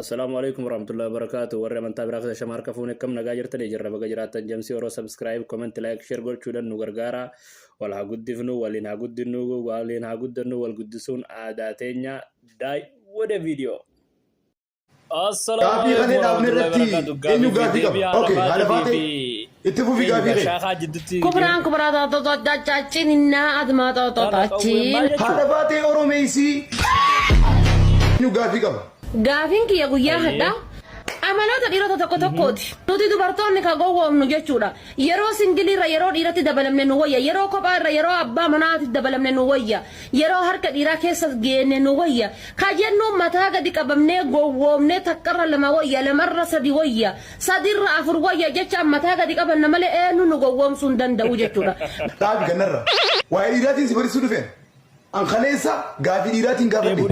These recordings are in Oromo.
السلام عليكم ورحمة الله وبركاته. ورّي من تابع رأس شمار كفوني كم نجاجر تلي جرب جرات تنجمسي ورو سبسكرايب كومنت لايك شير قول شو لأنه غرغارة ولا هقود دفنو ولا هقود دنو ولا هقود دنو والقدسون عاداتنا داي وده فيديو. السلام عليكم ورحمة الله وبركاته. إنه قاعد أوكي هذا فاتي اتفقوا في قاعد كبران كبران تاتشين إننا أدمى تاتشين هذا فاتي أوروميسي إنه قاعد Gaafiin kiyya guyyaa hadhaa amaloota dhiirota tokko tokkooti. Nuti dubartoonni ka gowwoomnu jechuudha. Yeroo singiliirra yeroo dhiiratti dabalamne nu wayya. Yeroo kophaarra yeroo abbaa manaatti dabalamne nu wayya. Yeroo harka dhiiraa keessa geenne nu wayya. Ka jennuun mataa gadi qabamnee gowwoomnee takkarra lama wayya lamarra sadi wayya sadirra afur wayya jechaan mataa gadi qabanna malee eenyu nu gowwoomsuu hin danda'u jechuudha. Dhaabi kanarra waa'ee dhiiraatiin si barsiisuu dhufeen an kaleessa gaafii dhiiraatiin gaafadhe.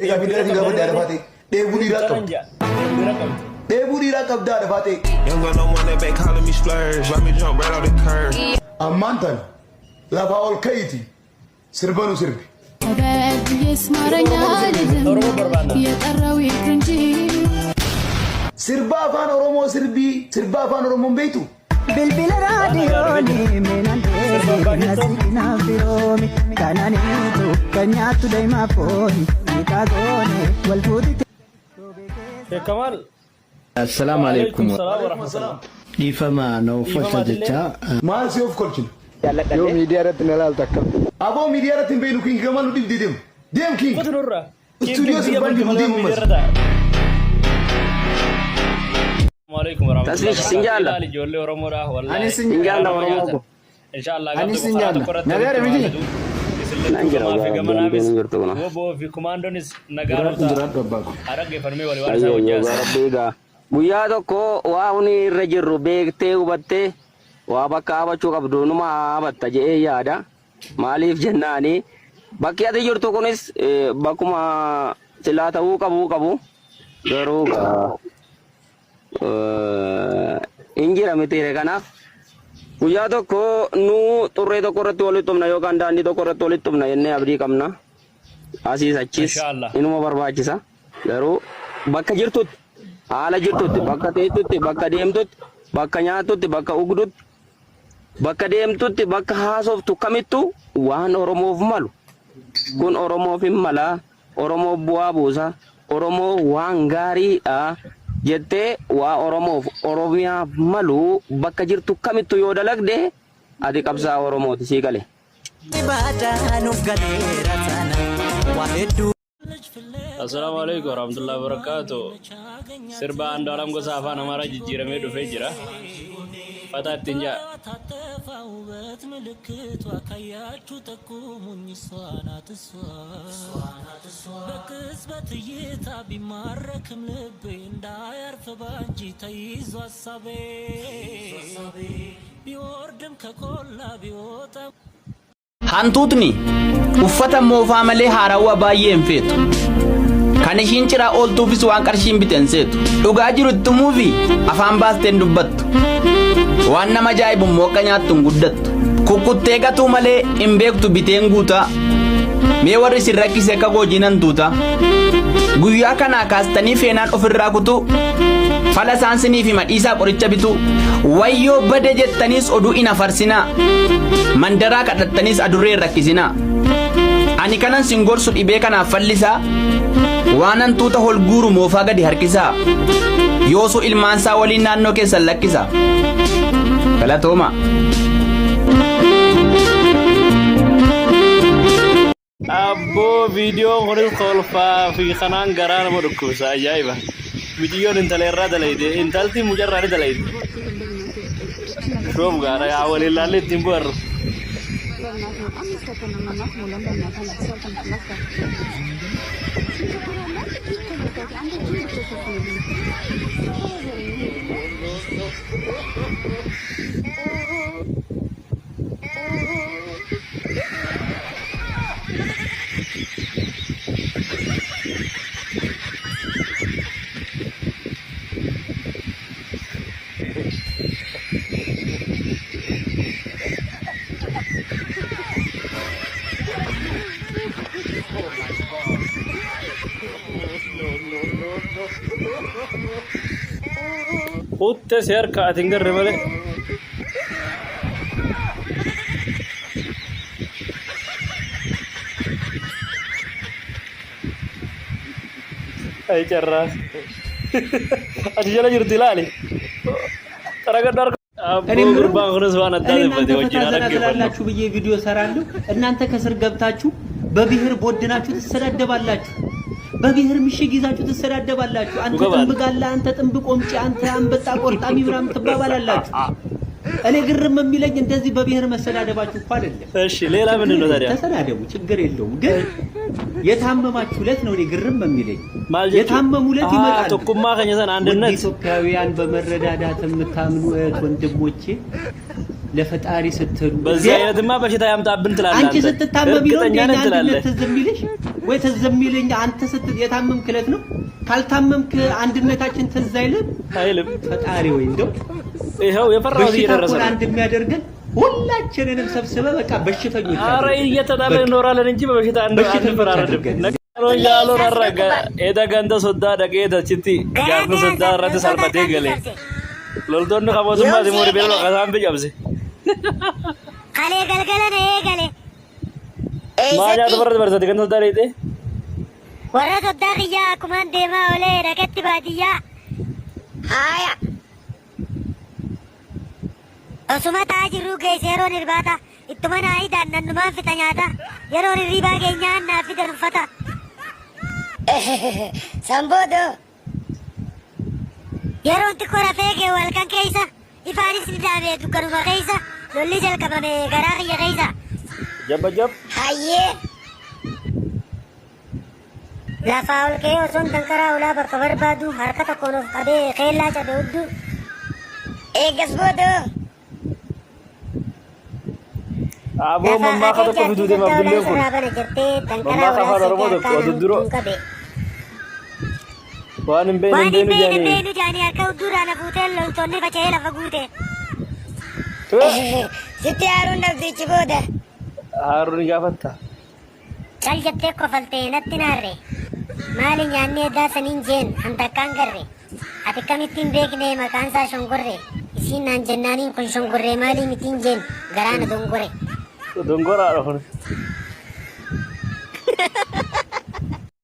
Gaafii dhiiraatiin gaafadhe adda faatee. Deebuu dhiiraa qabdaa adda faatee. Ammaan tan lafaa ol ka'iiti sirbanu sirbi. Sirba afaan Oromoo sirbii sirba afaan Oromoon beektu. Bilbila raadiyooni meenan deebiin nasiinaa firoomi kananiitu kan nyaattu deemaa fooni nikaagoone wal fuudhite. كمال السلام عليكم ورحمة الله. إيفما نوفش جتا ما سيوف كلشين يوم يديرت نلال تكم أبو ميديارة بينو كين كمال وديم ديم ديم كين استوديو سبان ديم ديم مس. السلام عليكم ورحمة الله. تسليش سنجالا أنا سنجالا ورموكو إن شاء الله أنا سنجالا نغير ميدي نانجرا وبو في كوماندونس نغارو أرجع فرمي والي أيوة ربيدا guyyaa tokko waa huni irra jirru beektee hubattee waa bakka abachuu qabdu numa abatta jedhee yaada maaliif jennaani bakki ati jirtu kunis bakkuma silaa ta'uu qabu garuu injira mitiire kanaaf guyyaa tokko nu xurree tokko irratti walitti tumna yookaan daandii tokko irratti walitti tumna jennee abdii qabna asiis achis inuma barbaachisa garuu bakka jirtutti haala jirtutti bakka teessutti bakka deemtutti bakka nyaatutti bakka ugdutti bakka deemtutti bakka haasoftu kamittu waan Oromoof malu kun Oromoof hin mala Oromoof bu'aa buusa Oromoo waan gaariidha jettee waa Oromoof Oromiyaaf malu bakka jirtu kamittu yoo dalagde ati qabsaa Oromooti sii gale. السلام عليكم ورحمة الله وبركاته. سربا عند orang gosa afan amara jijjiirame me do fejira. Fata tinja. Hantuutni uffata moofaa malee haarawaa baay'ee hin feetu. Kan ishiin ciraa ooltuufis waan qarshiin biteen seetu. Dhugaa jirutti muufi afaan baasteen dubbattu. Waan nama ajaa'ibu mooqa nyaattu hin guddattu. Kukkuttee gatuu malee hin beektu biteen guutaa. Mee warri sin rakkise akka goojinan tuuta. Guyyaa kanaa kaastanii feenaan ofirraa kutu. Fala saansanii fi madhiisaa qoricha bitu. Wayyoo bade jettaniis oduu ina farsinaa. Mandaraa kadhattaniis adurree rakkisinaa. Ani kanan sin gorsu dhibee kanaaf fallisaa. Waanan tuuta holguuru moofaa gadi harkisaa. Yoosu ilmaansaa waliin naannoo keessan lakkisa. Galatooma. Abbo video kunis tolfaa fi kanaan garaa nama dhukkubsa ajaa'iba. Videoon intala irraa dalayde intalti mucarraa dalayde. Shoof gaara yaa waliin laalle ittiin bu'arru. Utte serka atingar remale. Ay cerras. Ati jala jirti lali. Taragadar እኔ እናንተ ፈታ ዘና ትላላችሁ ብዬ ቪዲዮ ሰራለሁ። እናንተ ከስር ገብታችሁ በብሔር ቦድናችሁ ትሰዳደባላችሁ። በብሔር ምሽግ ይዛችሁ ትሰዳደባላችሁ። አንተ ጥንብጋላ፣ አንተ ጥንብ ቆምጪ፣ አንተ አንበጣ ቆርጣሚ ምናምን ትባባላላችሁ። እኔ ግርም የሚለኝ እንደዚህ በብሔር መሰዳደባችሁ እኮ አይደለም። እሺ ሌላ ምንድን ነው ታዲያ? ተሰዳደቡ፣ ችግር የለውም። ግን የታመማችሁለት ነው እኔ ግርም የሚለኝ። የታመሙለት ይመጣል። ጥቁማ ከኘሰን አንድነት ኢትዮጵያውያን በመረዳዳት የምታምኑ ወንድሞቼ ለፈጣሪ ስትሉ በዚህ አይነትማ በሽታ ያምጣብን ትላለህ። አንቺ ስትታመሚ ነው አንድነት ትዝሚልሽ ወይ ትዝሚልኝ? አንተ የታመምክለት ነው። ካልታመምክ አንድነታችን ትዝ አይልም። ፈጣሪ ወይ እንደው ይሄው የፈራው እየደረሰ ነው። አንድ የሚያደርገን ሁላችንንም ሰብስበ በቃ በሽተኞች አረ እየተጣለን እንኖራለን እንጂ በበሽታ አንፈራረድም። ነገሮ ያሎ ረረጋ ኤዳ ገንደ ሶዳ ደቄዳ ቺቲ ጋፍ ሶዳ ረተ ሰልፈቴ ገሌ ሎልዶን ከቦቱማ ዲሞሪ ቤሎ ከሳም ቢያብሴ ካሌ ገልገለ ነው ገሌ ማጃ ተበረደ በርሰት ገንደ ሶዳ ለይቴ ወራ ሶዳ ኪያ ኩማን ደማ ኦሌ ረከት ባዲያ ሃያ Osuma tajiru geesero nirbata ittumana aidan nannuma fitanyata yero riba keenya na fidarfata sambodo yero tikora fege walkan keisa ifaris nidame dukanuma keisa lolli jalqabame garaa kiyya keisa jab hayye lafa ol kee oson dankara ula bakka barbaadu harka tokkoon of qabee keellaa cabe uddu eegas boodo Abo mamma kata ko vidu de mabdulle ko mamma ka fara romo de ko duduro wanin benu jani arka udura na butel lol tonne bache la fagute sitte harun nabdi chiboda harun gafatta kal jatte ko falte nattinare mali nyanne da sanin jen anta kangarre ati kamitin begne makansa shongorre isin nan jennani kun shongorre mali mitin jen garana dongore Dongora